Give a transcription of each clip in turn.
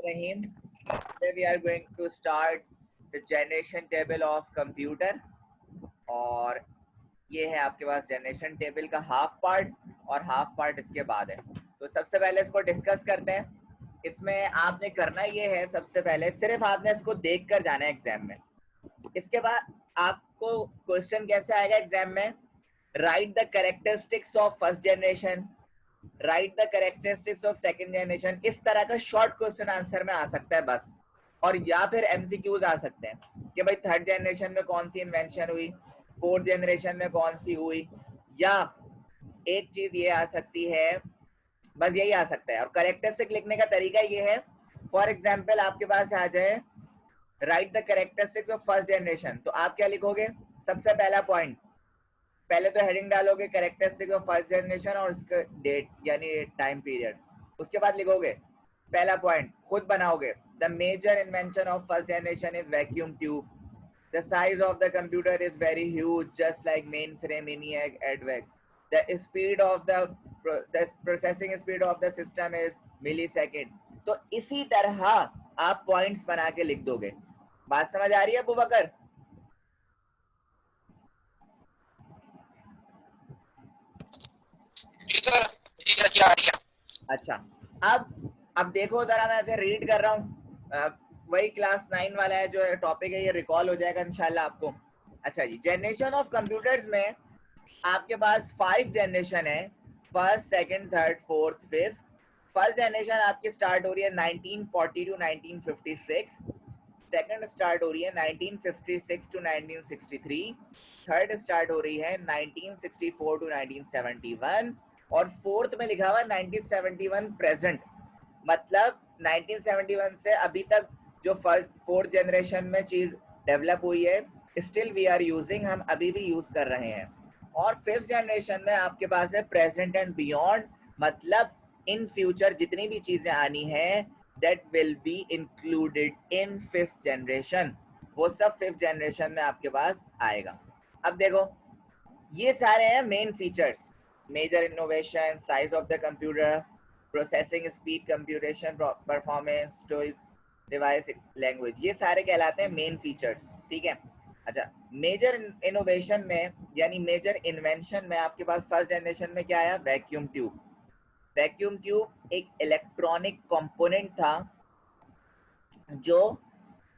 Rahim. Today we are going to start the generation table of computer और ये है आपके पास जनरेशन टेबल का हाफ पार्ट और हाफ पार्ट इसके बाद है। तो सबसे पहले इसको डिस्कस करते हैं। इसमें आपने करना ये है, सबसे पहले सिर्फ आपने इसको देख कर जाना है एग्जाम में। इसके बाद आपको क्वेश्चन कैसे आएगा एग्जाम में, right the characteristics of first generation, right the characteristics of second generation. इस तरह का शॉर्ट क्वेश्चन आंसर में आ सकता है बस, और या फिर एमसीक्यूज आ सकते हैं कि भाई थर्ड जनरेशन में कौन सी इन्वेंशन हुई, फोर्थ जनरेशन में कौन सी हुई, या एक चीज ये आ सकती है, बस यही आ सकता है। और कैरेक्टरिस्टिक लिखने का तरीका ये है, फॉर एग्जाम्पल आपके पास आ जाए right the characteristics of first generation, तो आप क्या लिखोगे? सबसे पहला पॉइंट, पहले तो हेडिंग डालोगे कैरेक्टरिस्टिक्स ऑफ फर्स्ट जनरेशन और उसका डेट यानी टाइम पीरियड। उसके बाद लिखोगे पहला पॉइंट, खुद बनाओगे, the major invention of first generation is vacuum tube, the size of the computer is very huge just like mainframe ENIAC ADVAC, the speed of the processing speed of the system is millisecond. तो इसी तरह आप points बना के लिख दोगे। बात समझ आ रही है अबू बकर? अच्छा, अब देखो जरा, मैं ऐसे रीड कर रहा हूँ, वही क्लास 9 वाला है जो टॉपिक है, ये रिकॉल हो जाएगा इंशाल्लाह आपको। अच्छा जी, जनरेशन ऑफ कंप्यूटर्स में आपके पास 5 जनरेशन है, first second third fourth fifth. First generation आपकी स्टार्ट हो रही है 1940 टू 1956, सेकंड स्टार्ट हो रही है 1956 टू 1963, थर्ड स्टार्ट हो रही है 1964 टू 1971, और फोर्थ में लिखा हुआ 1971 प्रेजेंट। मतलब 1971 से अभी तक जो फोर्थ जनरेशन में चीज डेवलप हुई है, स्टिल वी आर यूजिंग, हम अभी भी यूज कर रहे हैं। और फिफ्थ जनरेशन में आपके पास है प्रेजेंट एंड बियॉन्ड, मतलब इन फ्यूचर जितनी भी चीजें आनी है that will be included in fifth generation, वो सब फिफ्थ जनरेशन में आपके पास आएगा। अब देखो, ये सारे हैं main features, major innovation, size of the computer, processing speed, computation performance, storage device, language, ये सारे कहलाते हैं मेन फीचर्स। ठीक है। अच्छा, मेजर इनोवेशन में यानी मेजर इन्वेंशन में आपके पास फर्स्ट जनरेशन में क्या आया? Vacuum tube. वैक्यूम ट्यूब एक इलेक्ट्रॉनिक कंपोनेंट था जो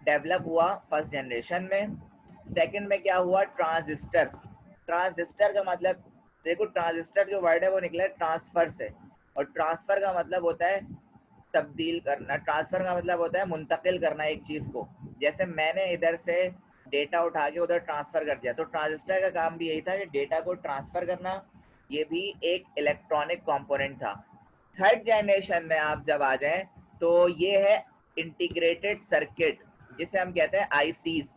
डेवलप हुआ फर्स्ट जनरेशन में। सेकंड में क्या हुआ? ट्रांजिस्टर। ट्रांजिस्टर का मतलब देखो, ट्रांजिस्टर जो वर्ड है वो निकला है ट्रांसफर से, और ट्रांसफर का मतलब होता है तब्दील करना, ट्रांसफर का मतलब होता है मुंतकिल करना एक चीज को। जैसे मैंने इधर से डेटा उठा के उधर ट्रांसफर कर दिया, तो ट्रांजिस्टर का काम भी यही था कि डेटा को ट्रांसफर करना। ये भी एक इलेक्ट्रॉनिक कंपोनेंट था। थर्ड जनरेशन में आप जब आ जाएं तो ये है इंटीग्रेटेड सर्किट, जिसे हम कहते हैं आईसीज।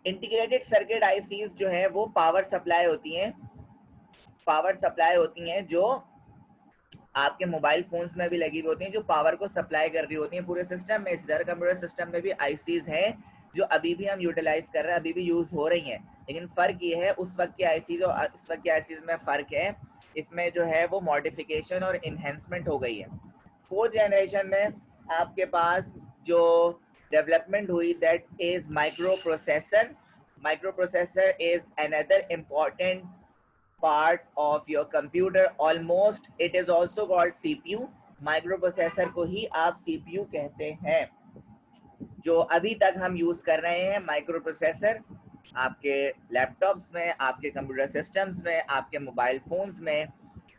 इंटीग्रेटेड सर्किट आईसीज जो है वो पावर सप्लाई होती हैं, पावर सप्लाई होती हैं जो आपके मोबाइल फोन्स में भी लगी हुई होती हैं, जो पावर को सप्लाई कर रही होती हैं पूरे सिस्टम में। इस तरह कंप्यूटर सिस्टम में भी आईसीज हैं जो अभी भी हम यूटिलाइज कर रहे हैं, अभी भी यूज हो रही हैं। लेकिन फर्क ये है, उस वक्त की आईसीज और इस वक्त की आईसीज में फर्क है, इसमें जो है वो मॉडिफिकेशन और इन्हेंसमेंट हो गई है। फोर्थ जनरेशन में आपके पास जो डेवलपमेंट हुई, that is micro processor. Micro processor is another important part of your computer, almost it is also called CPU। Microprocessor को ही आप CPU कहते हैं। जो अभी तक हम यूज कर रहे हैं माइक्रो प्रोसेसर, आपके लैपटॉप्स में, आपके कंप्यूटर सिस्टम्स में, आपके मोबाइल फोन्स में,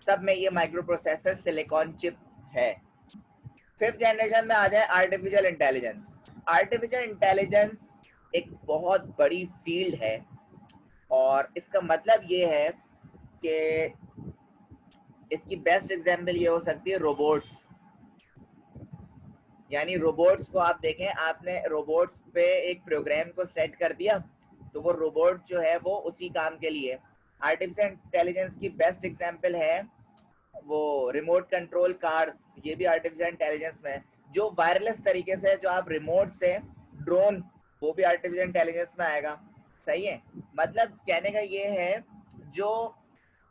सब में ये माइक्रो प्रोसेसर सिलिकॉन चिप है। फिफ्थ जनरेशन में आ जाए आर्टिफिशियल इंटेलिजेंस। आर्टिफिशियल इंटेलिजेंस एक बहुत बड़ी फील्ड है, और इसका मतलब ये है कि इसकी बेस्ट एग्जांपल ये हो सकती है रोबोट्स। यानी रोबोट्स को आप देखें, आपने रोबोट्स पे एक प्रोग्राम को सेट कर दिया तो वो रोबोट जो है वो उसी काम के लिए। आर्टिफिशियल इंटेलिजेंस की बेस्ट एग्जांपल है वो रिमोट कंट्रोल कार्स, ये भी आर्टिफिशियल इंटेलिजेंस में, जो वायरलेस तरीके से जो आप रिमोट से ड्रोन, वो भी आर्टिफिशियल इंटेलिजेंस में आएगा। सही है, मतलब कहने का ये है, जो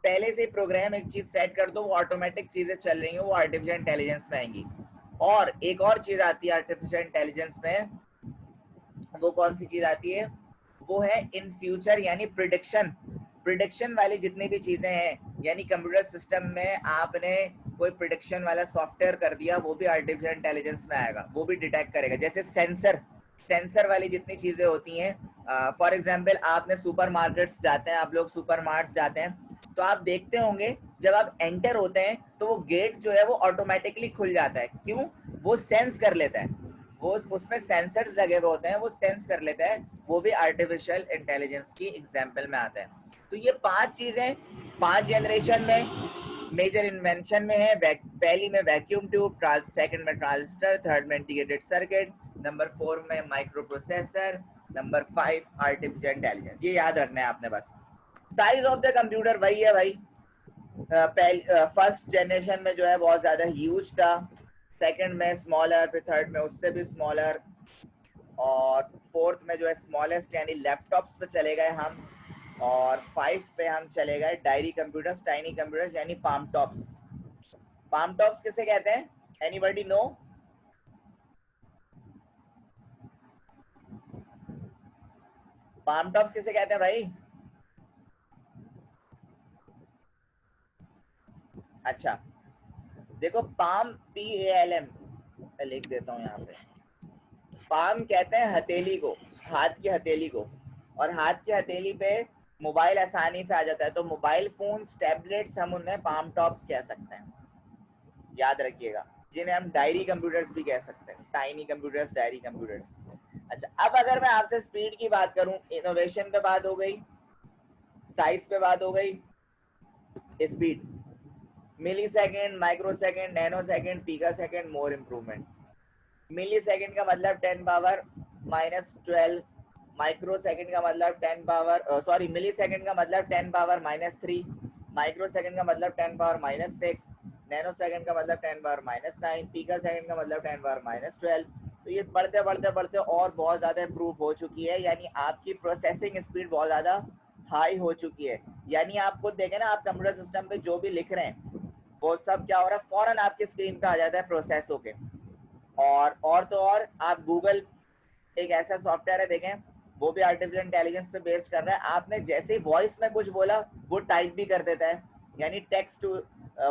पहले से प्रोग्राम एक चीज सेट कर दो, वो ऑटोमेटिक चीजें चल रही हैं, वो आर्टिफिशियल इंटेलिजेंस में आएंगी। और एक और चीज आती है आर्टिफिशियल इंटेलिजेंस में, वो कौन सी चीज आती है, वो है इन फ्यूचर यानी प्रिडिक्शन। प्रिडिक्शन वाली जितनी भी चीजें हैं, यानी कंप्यूटर सिस्टम में आपने कोई प्रिडिक्शन वाला सॉफ्टवेयर कर दिया, वो भी आर्टिफिशियल इंटेलिजेंस में आएगा, वो भी डिटेक्ट करेगा। जैसे सेंसर, सेंसर वाली जितनी चीजें होती हैं, फॉर एग्जांपल आपने सुपरमार्केट्स जाते हैं, आप लोग सुपरमार्ट्स जाते हैं, तो आप देखते होंगे जब आप एंटर होते हैं तो वो गेट जो है वो ऑटोमेटिकली खुल जाता है। क्यों? वो सेंस कर लेता है, वो उसमें सेंसर्स लगे हुए होते हैं, वो सेंस कर लेता है। वो भी आर्टिफिशियल इंटेलिजेंस की एग्जांपल में आता है। तो ये 5 चीजें 5 जनरेशन में मेजर इन्वेंशन में है। पहली में वैक्यूम ट्यूब, सेकंड में ट्रांजिस्टर, थर्ड में इंटीग्रेटेड सर्किट, नंबर 4 में micro processor, number 5 artificial intelligence. ये याद रखना है आपने बस। साइज ऑफ द कंप्यूटर वही है भाई, फर्स्ट जनरेशन में जो है बहुत ज्यादा ह्यूज था, सेकंड में स्मॉलर, फिर थर्ड में उससे भी स्मॉलर, और फोर्थ में जो है स्मॉलेस्ट यानी लैपटॉप्स पे चले गए हम, और 5 पे हम चले गए डायरी कंप्यूटर्स, टाइनी कंप्यूटर्स यानी पाम टॉप्स। पाम टॉप्स किसे कहते हैं? Anybody no? पाम टॉप्स किसे कहते हैं भाई? अच्छा देखो, पाम PALM मैं लिख देता हूँ यहाँ पे। पाम कहते हैं हथेली को, हाथ की हथेली को, और हाथ की हथेली पे मोबाइल आसानी से आ जाता है। तो मोबाइल फोन्स, टैबलेट्स हम उन्हें पाम टॉप्स कह सकते हैं, याद रखिएगा, जिन्हें हम डायरी कंप्यूटर्स भी कह सकते हैं, टाइनी कंप्यूटर्स, डायरी कंप्यूटर्स। अच्छा, अब अगर मैं आपसे स्पीड की बात करूं, इनोवेशन पे बात हो गई, साइज पे बात हो गई, speed millisecond, microsecond, nanosecond, picosecond, more improvement. Millisecond का मतलब 10 पावर -12, माइक्रो सेकेंड का मतलब 10 पावर सॉरी मिली सेकेंड का मतलब 10 पावर -3, माइक्रो सेकेंड का मतलब 10 पावर -6, नैनो सेकेंड का मतलब 10 पावर -9, पीका सेकेंड का मतलब 10 पावर -12। तो ये बढ़ते बढ़ते बढ़ते और बहुत ज़्यादा इम्प्रूव हो चुकी है, यानी आपकी प्रोसेसिंग स्पीड बहुत ज़्यादा हाई हो चुकी है। यानी आप खुद देखें ना, आप कंप्यूटर सिस्टम पे जो भी लिख रहे हैं वो सब क्या हो रहा है, फौरन आपके स्क्रीन पे आ जाता है प्रोसेस होके। और तो और आप गूगल एक ऐसा सॉफ्टवेयर है, देखें, वो भी आर्टिफिशियल इंटेलिजेंस पे बेस्ड कर रहा है। आपने जैसे ही वॉइस में कुछ बोला वो टाइप भी कर देता है, यानी text to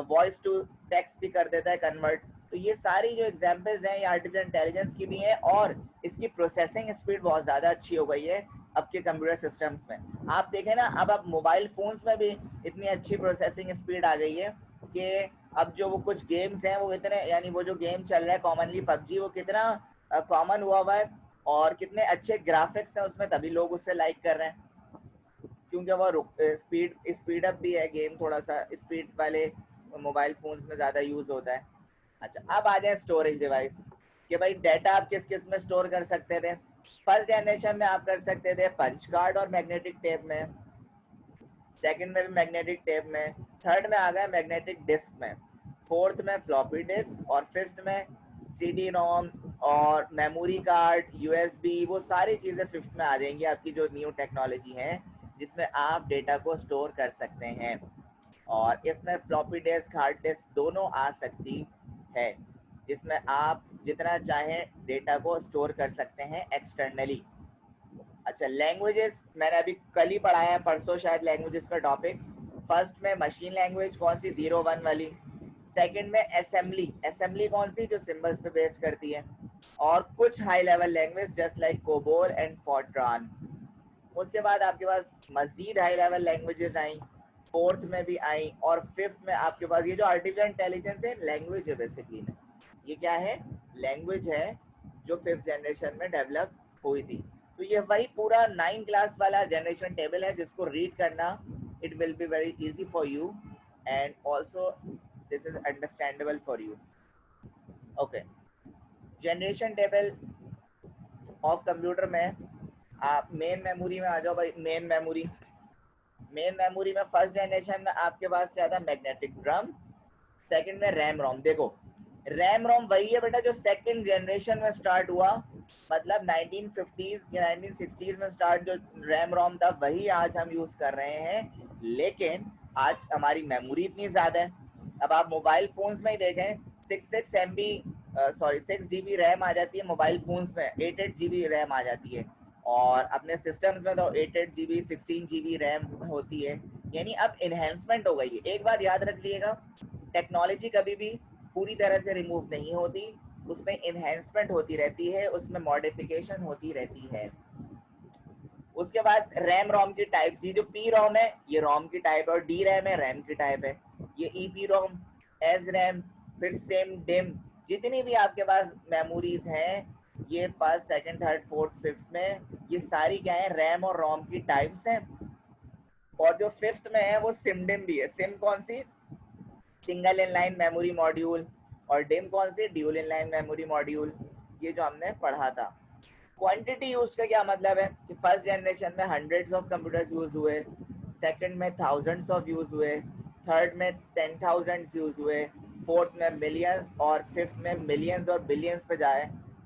voice to text भी कर देता है कन्वर्ट। तो ये सारी जो एग्जांपल्स हैं ये आर्टिफिशियल इंटेलिजेंस की भी हैं, और इसकी प्रोसेसिंग स्पीड बहुत ज़्यादा अच्छी हो गई है अब के कंप्यूटर सिस्टम्स में। आप देखें ना, अब आप मोबाइल फोन्स में भी इतनी अच्छी प्रोसेसिंग स्पीड आ गई है कि अब जो वो कुछ गेम्स हैं वो इतने, यानी वो जो गेम चल रहा है कॉमनली पबजी, वो कितना कॉमन हुआ है और कितने अच्छे ग्राफिक्स हैं उसमें, तभी लोग उससे लाइक कर रहे हैं, क्योंकि वो स्पीड अप भी है गेम, थोड़ा सा स्पीड वाले मोबाइल फोन्स में ज़्यादा यूज़ होता है। अच्छा, अब आ जाए स्टोरेज डिवाइस, कि भाई डाटा आप किस किस में स्टोर कर सकते थे। फर्स्ट जनरेशन में आप कर सकते थे पंच कार्ड और मैग्नेटिक टेप में, सेकंड में भी मैग्नेटिक टेप में, थर्ड में आ गया मैग्नेटिक डिस्क में, फोर्थ में फ्लॉपी डिस्क, और फिफ्थ में CD रोम और मेमोरी कार्ड, USB, वो सारी चीज़ें फिफ्थ में आ जाएंगी आपकी जो न्यू टेक्नोलॉजी है, जिसमें आप डेटा को स्टोर कर सकते हैं। और इसमें फ्लॉपी डिस्क, हार्ड डिस्क दोनों आ सकती है, जिसमें आप जितना चाहें डेटा को स्टोर कर सकते हैं एक्सटर्नली। अच्छा, लैंग्वेजेस मैंने अभी कल ही पढ़ाया है, परसों शायद, लैंग्वेजेस का टॉपिक। फर्स्ट में मशीन लैंग्वेज, कौन सी, 0 1 वाली। सेकंड में असेंबली, असेंबली कौन सी, जो सिंबल्स पे बेस करती है। और कुछ high level language just like COBOL and FORTRAN. उसके बाद आपके पास मजीद हाई लेवल लैंग्वेजेस आई, फोर्थ में भी आई, और फिफ्थ में आपके पास ये जो आर्टिफिशियल इंटेलिजेंस है लैंग्वेज है बेसिकली में, ये क्या है, लैंग्वेज है जो फिफ्थ जनरेशन में डेवलप हुई थी। तो ये वही पूरा 9 क्लास वाला जनरेशन टेबल है, जिसको रीड करना it will be very easy for you, and also this is understandable for you. Okay, generation table of computer में आप मेन मेमोरी में आ जाओ भाई। मेन मेमोरी, मेन मेमोरी में फर्स्ट जनरेशन में आपके पास क्या था, मैग्नेटिक ड्रम। सेकंड में रैम रोम। देखो, रैम रोम वही है बेटा जो सेकंड जनरेशन में स्टार्ट हुआ, मतलब 1950s या 1960s में स्टार्ट जो रैम रोम था, वही आज हम यूज कर रहे हैं। लेकिन आज हमारी मेमोरी इतनी ज्यादा है, अब आप मोबाइल फोन्स में ही देखें, 6 6 MB सॉरी 6 GB रैम आ जाती है मोबाइल फोन्स में, 8 GB रैम आ जाती है, और अपने सिस्टम्स में तो 8 GB 16 GB रैम होती है। यानी अब इन्हेंसमेंट हो गई है। एक बात याद रख लिएगा, टेक्नोलॉजी कभी भी पूरी तरह से रिमूव नहीं होती, उसमें इन्हेंसमेंट होती रहती है, उसमें मॉडिफिकेशन होती रहती है। उसके बाद रैम रोम की टाइप्स, ये जो पी रोम है ये रोम की टाइप है, और डी रैम है रैम की टाइप है। ये E P ROM, S RAM, फिर सेम डिम, जितनी भी आपके पास मेमोरीज हैं, ये first second third fourth fifth में, ये सारी क्या है, रैम और रोम की टाइप्स हैं। और जो फिफ्थ में है वो सिम डिम भी है। सिम कौन सी, single in line memory module, और डिम कौन सी, dual in line memory module, ये जो हमने पढ़ा था। क्वांटिटी यूज का क्या मतलब है कि फर्स्ट जनरेशन में हंड्रेड्स ऑफ कंप्यूटर्स यूज हुए, सेकंड में थाउजेंड्स ऑफ यूज हुए, थर्ड में 10,000 यूज हुए, फोर्थ में मिलियंस, और फिफ्थ में मिलियंस और बिलियंस पे जाए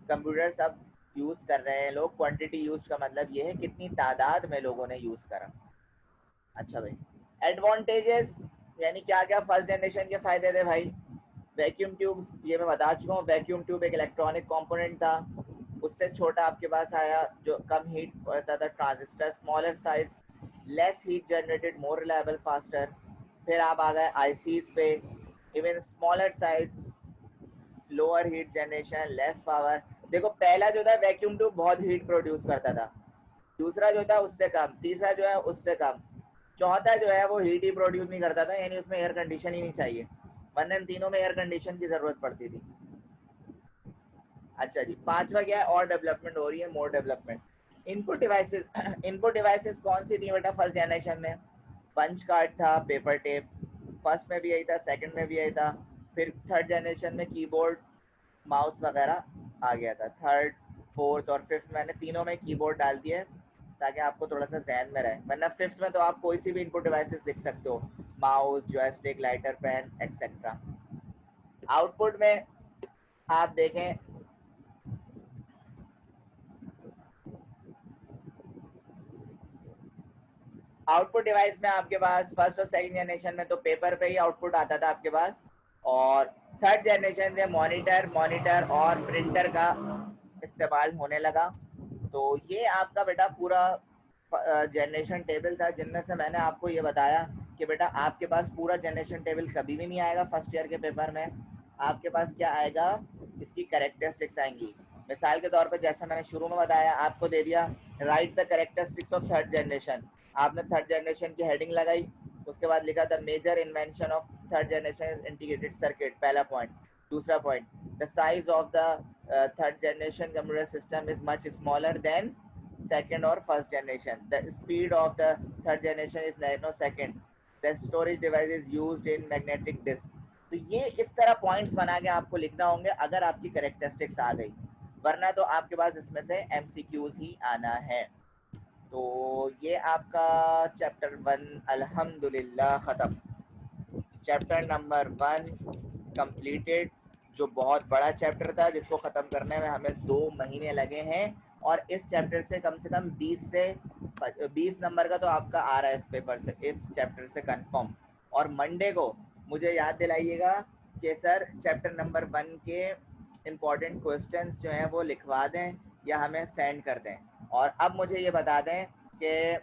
कंप्यूटर्स अब यूज कर रहे हैं लोग। क्वांटिटी यूज का मतलब ये है कितनी तादाद में लोगों ने यूज करा। अच्छा भाई, एडवांटेजेस यानी क्या क्या फर्स्ट जनरेशन के फायदे थे भाई। वैक्यूम ट्यूब, ये मैं बता चुका हूँ, वैक्यूम ट्यूब एक इलेक्ट्रॉनिक कंपोनेंट था। उससे छोटा आपके पास आया जो कम हीट पड़ता था, transistor, smaller size, less heat generated, more reliable, faster. फिर आप आ गए आईसीज पे, even smaller size, lower heat generation, less power. देखो पहला जो था वैक्यूम ट्यूब बहुत हीट प्रोड्यूस करता था, दूसरा जो था उससे कम, तीसरा जो है उससे कम, चौथा जो है वो हीट ही प्रोड्यूस नहीं करता था, यानी उसमें एयर कंडीशन ही नहीं चाहिए, वरना इन तीनों में एयर कंडीशन की जरूरत पड़ती थी। अच्छा जी, पांचवा क्या है, और डेवलपमेंट हो रही है, more development. Input devices, input devices कौन सी थी बेटा फर्स्ट जनरेशन में, पंच कार्ड था, पेपर टेप, फर्स्ट में भी यही था, सेकंड में भी यही था। फिर थर्ड जनरेशन में कीबोर्ड, माउस वगैरह आ गया था। थर्ड, फोर्थ और फिफ्थ मैंने तीनों में कीबोर्ड डाल दिया ताकि आपको थोड़ा सा जहन में रहे, वरना फिफ्थ में तो आप कोई सी भी इनपुट डिवाइसेस लिख सकते हो, mouse, joystick, lighter, pen etcetera. Output में आप देखें, आउटपुट डिवाइस में आपके पास फर्स्ट और सेकंड जनरेशन में तो पेपर पे ही आउटपुट आता था आपके पास, और थर्ड जनरेशन से मॉनिटर और प्रिंटर का इस्तेमाल होने लगा। तो ये आपका बेटा पूरा जनरेशन टेबल था, जिनमें से मैंने आपको ये बताया कि बेटा आपके पास पूरा जनरेशन टेबल कभी भी नहीं आएगा फर्स्ट ईयर के पेपर में। आपके पास क्या आएगा, इसकी कैरेक्टरिस्टिक्स आएंगी। मिसाल के तौर पर जैसे मैंने शुरू में बताया, आपको दे दिया right the characteristics of third generation, आपने थर्ड जनरेशन की हेडिंग लगाई, उसके बाद लिखा the major invention of third generation integrated circuit, पहला पॉइंट। दूसरा point, the size of the third generation computer system is much smaller than second or first generation. The speed of the third generation is nanosecond. The storage device is used in magnetic disk. तो ये इस तरह points बना के आपको लिखना होंगे अगर आपकी करेक्टरिस्टिक्स आ गई, वरना तो आपके पास इसमें से एमसीक्यूज ही आना है। तो ये आपका चैप्टर 1 अल्हम्दुलिल्लाह ख़त्म। चैप्टर नंबर 1 कंप्लीटेड, जो बहुत बड़ा चैप्टर था जिसको ख़त्म करने में हमें 2 महीने लगे हैं, और इस चैप्टर से कम 20 नंबर का तो आपका आ रहा है इस पेपर से, इस चैप्टर से कंफर्म। और मंडे को मुझे याद दिलाइएगा कि सर चैप्टर नंबर 1 के इम्पॉर्टेंट क्वेश्चंस जो हैं वो लिखवा दें या हमें सेंड कर दें। और अब मुझे ये बता दें कि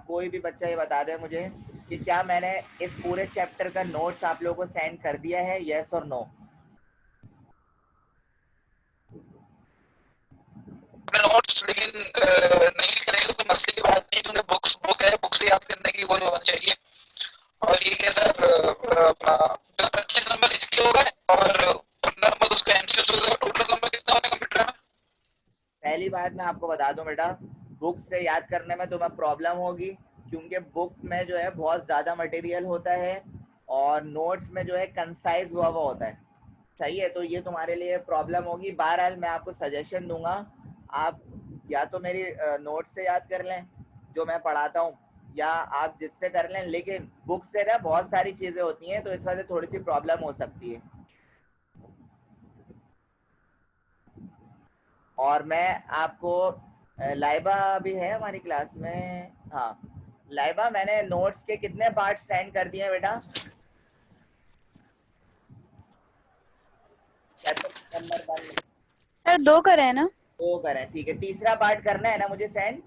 कोई भी बच्चा ये बता दे मुझे कि क्या मैंने इस पूरे चैप्टर का नोट्स आप लोगों को सेंड कर दिया है, यस और नो। नोट्स लेकिन नहीं करेगा तो मसले की बात नहीं, क्योंकि बुक है, बुक से याद करने की वो होना चाहिए। और ये कहता है 25 नंबर इसके हो गए और 15 नंबर उसका एमसीक्यू होगा, टोटल नंबर कितना होगा कंप्यूटर में? पहली बात मैं आपको बता दूं बेटा, बुक से याद करने में तुम्हें प्रॉब्लम होगी, क्योंकि बुक में जो है बहुत ज़्यादा मटेरियल होता है और नोट्स में जो है कंसाइज हुआ हुआ होता है। सही है, तो ये तुम्हारे लिए प्रॉब्लम होगी। बहरहाल मैं आपको सजेशन दूंगा, आप या तो मेरी नोट से याद कर लें जो मैं पढ़ाता हूँ, या आप जिससे कर लें, लेकिन बुक से ना बहुत सारी चीज़ें होती हैं तो इस वजह से थोड़ी सी प्रॉब्लम हो सकती है। और मैं आपको लाइबा भी है हमारी क्लास में, हाँ लाइबा, मैंने नोट्स के कितने पार्ट सेंड कर दिए बेटा? नंबर 1 में सर 2 करे हैं ना? 2 करें, ठीक है। तीसरा पार्ट करना है ना मुझे सेंड?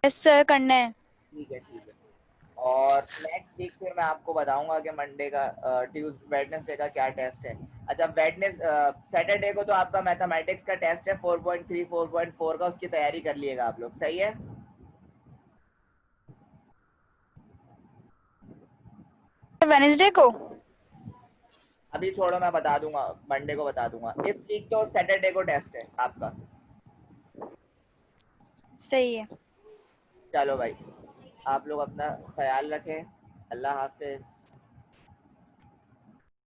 यस सर, करना है। ठीक है, ठीक है। और नेक्स्ट वीक फिर मैं आपको बताऊंगा कि मंडे का वेडनेसडे का क्या टेस्ट है। अच्छा, सैटरडे को तो आपका मैथमेटिक्स का टेस्ट है 4.3 4.4 का, उसकी तैयारी कर लिएगा आप लोग, सही है? वेडनेसडे को? अभी छोड़ो, मैं बता दूंगा, मंडे को बता दूंगा। इस वीक तो सैटरडे को टेस्ट है आपका। सही है। चलो भाई, आप लोग अपना ख्याल रखें। अल्लाह हाफिज।